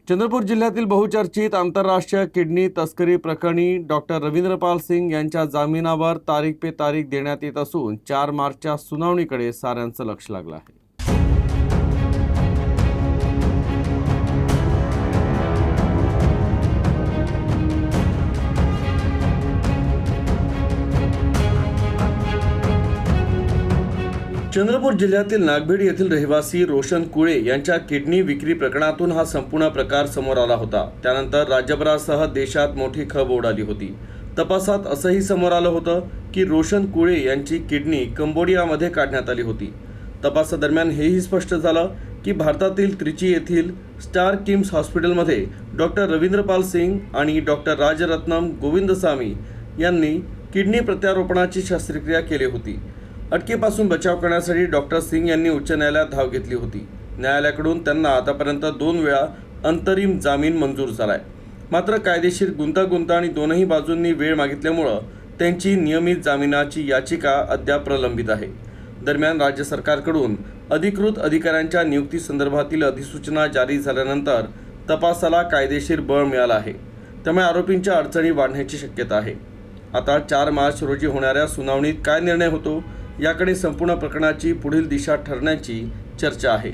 चंद्रपूर जिल्ह्यातील बहुचर्चित आंतरराष्ट्रीय किडनी तस्करी प्रकरणी डॉक्टर रविंद्रपाल सिंग यांच्या जामिनावर तारीख पे तारीख देण्यात येत असून 4 मार्चच्या सुनावणीकडे साऱ्यांचं लक्ष लागलं आहे। चंद्रपूर जिल्ह्यातील नागभीड येथील रहिवासी रोशन कुळे यांच्या किडनी विक्री प्रकरणातून हा संपूर्ण प्रकार समोर आला होता। त्यानंतर राज्यभरासह देशात मोठी खळबळ उडाली होती। तपासात असंही समोर आलं होतं की रोशन कुळे यांची किडनी कंबोडियामध्ये काढण्यात आली होती। तपासादरम्यान हेही स्पष्ट झालं की भारतातील त्रिची येथील स्टार किम्स हॉस्पिटलमध्ये डॉक्टर रविंद्रपाल सिंग आणि डॉक्टर राजरत्नम गोविंदसामी यांनी किडनी प्रत्यारोपणाची शस्त्रक्रिया केली होती। अटकेपासून बचाव करण्यासाठी डॉक्टर सिंग यांनी उच्च न्यायालयात धाव घेतली होती। न्यायालयाकडून त्यांना आतापर्यंत 2 वेळा अंतरिम जामीन मंजूर झालाय। मात्र कायदेशीर गुंतागुंत आणि दोनही बाजूंनी वेळ मागितल्यामुळे त्यांची नियमित जामिनाची याचिका अद्याप प्रलंबित आहे। दरम्यान राज्य सरकारकडून अधिकृत अधिकाऱ्यांच्या नियुक्ती संदर्भातील अधिसूचना जारी झाल्यानंतर तपासाला कायदेशीर बळ मिळालं आहे। त्यामुळे आरोपींच्या अडचणी वाढण्याची शक्यता आहे। आता 4 मार्च रोजी होणाऱ्या सुनावणीत काय निर्णय होतो याकडे संपूर्ण प्रकरणाची पुढील दिशा ठरण्याची चर्चा आहे।